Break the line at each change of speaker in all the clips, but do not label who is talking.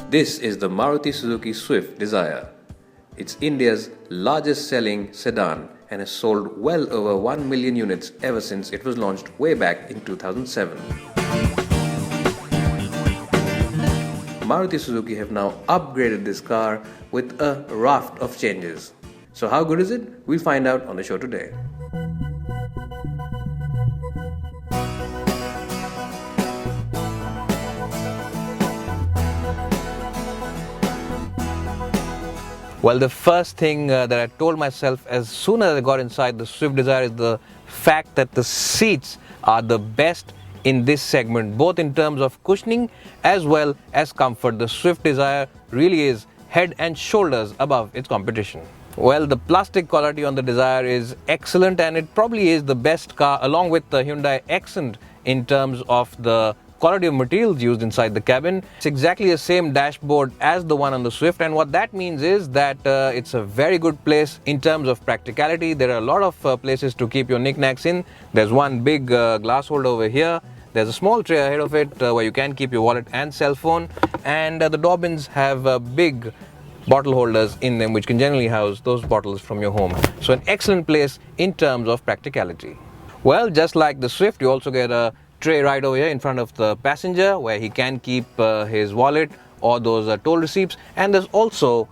This is the Maruti Suzuki Swift Desire. It's India's largest selling sedan and has sold well over 1 million units ever since it was launched way back in 2007. Maruti Suzuki have now upgraded this car with a raft of changes. So how good is it? We'll find out on the show today. Well, the first thing that I told myself as soon as I got inside the Swift Desire is the fact that the seats are the best in this segment, both in terms of cushioning as well as comfort. The Swift Desire really is head and shoulders above its competition. Well, the plastic quality on the Desire is excellent, and it probably is the best car along with the Hyundai Accent in terms of the quality of materials used inside the cabin. It's exactly the same dashboard as the one on the Swift, and what that means is that it's a very good place in terms of practicality. There are a lot of places to keep your knickknacks in. There's one big glass holder over here. There's a small tray ahead of it where you can keep your wallet and cell phone, and the door bins have big bottle holders in them which can generally house those bottles from your home. So an excellent place in terms of practicality. Well, just like the Swift, you also get a tray right over here in front of the passenger where he can keep his wallet or those toll receipts, and there's also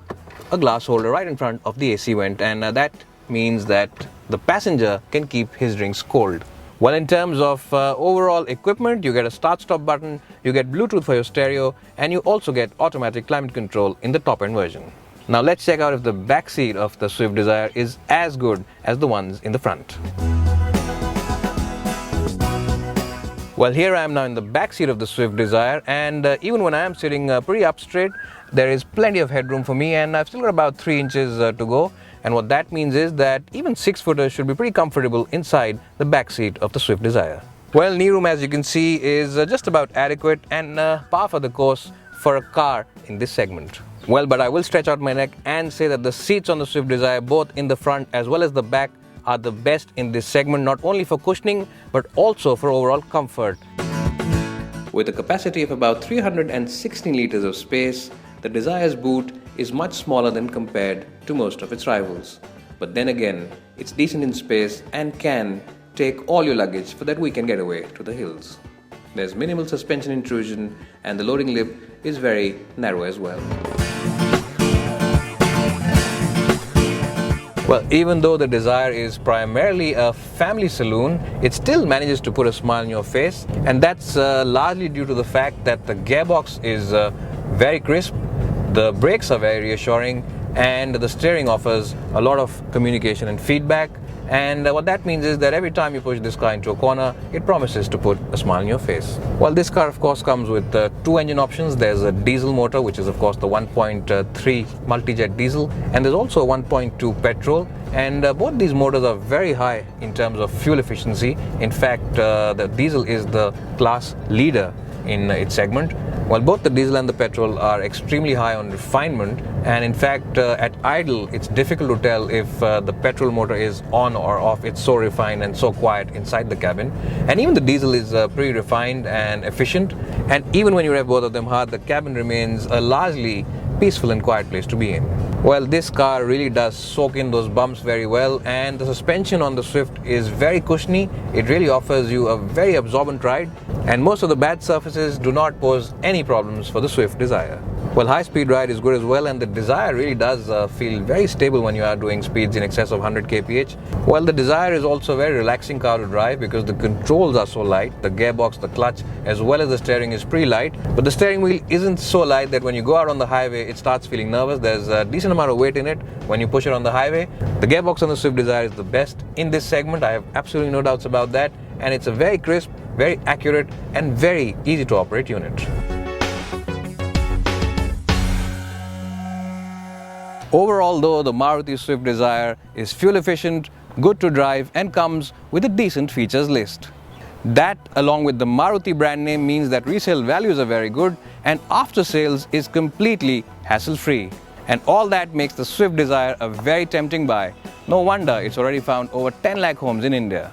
a glass holder right in front of the AC vent, and that means that the passenger can keep his drinks cold. Well, in terms of overall equipment, you get a start-stop button, you get Bluetooth for your stereo, and you also get automatic climate control in the top-end version. Now let's check out if the back seat of the Swift Desire is as good as the ones in the front. Well, here I am now in the back seat of the Swift Desire, and even when I am sitting pretty up straight, there is plenty of headroom for me, and I've still got about 3 inches to go. And what that means is that even 6-footers should be pretty comfortable inside the back seat of the Swift Desire. Well, knee room, as you can see, is just about adequate and par for the course for a car in this segment. Well, but I will stretch out my neck and say that the seats on the Swift Desire, both in the front as well as the back, are the best in this segment, not only for cushioning but also for overall comfort. With a capacity of about 316 liters of space, the Desire's boot is much smaller than compared to most of its rivals. But then again, it's decent in space and can take all your luggage for that weekend getaway to the hills. There's minimal suspension intrusion, and the loading lip is very narrow as well. Well, even though the Desire is primarily a family saloon, it still manages to put a smile on your face, and that's largely due to the fact that the gearbox is very crisp, the brakes are very reassuring, and the steering offers a lot of communication and feedback. And what that means is that every time you push this car into a corner, it promises to put a smile on your face. Well, this car of course comes with 2 engine options. There's a diesel motor, which is of course the 1.3 multi-jet diesel, and there's also a 1.2 petrol, and both these motors are very high in terms of fuel efficiency. In fact, the diesel is the class leader in its segment, while both the diesel and the petrol are extremely high on refinement, and in fact at idle it's difficult to tell if the petrol motor is on or off. It's so refined and so quiet inside the cabin, and even the diesel is pretty refined and efficient, and even when you rev both of them hard, the cabin remains a largely peaceful and quiet place to be in. Well, this car really does soak in those bumps very well, and the suspension on the Swift is very cushiony. It really offers you a very absorbent ride, and most of the bad surfaces do not pose any problems for the Swift Desire. Well, high-speed ride is good as well, and the Desire really does feel very stable when you are doing speeds in excess of 100 kph. Well, the Desire is also a very relaxing car to drive because the controls are so light. The gearbox, the clutch, as well as the steering is pretty light, but the steering wheel isn't so light that when you go out on the highway, it starts feeling nervous. There's a decent amount of weight in it when you push it on the highway. The gearbox on the Swift Desire is the best in this segment. I have absolutely no doubts about that, and it's a very crisp, very accurate, and very easy to operate unit. Overall though, the Maruti Swift Desire is fuel efficient, good to drive, and comes with a decent features list. That, along with the Maruti brand name, means that resale values are very good and after sales is completely hassle-free. And all that makes the Swift Desire a very tempting buy. No wonder it's already found over 10 lakh homes in India.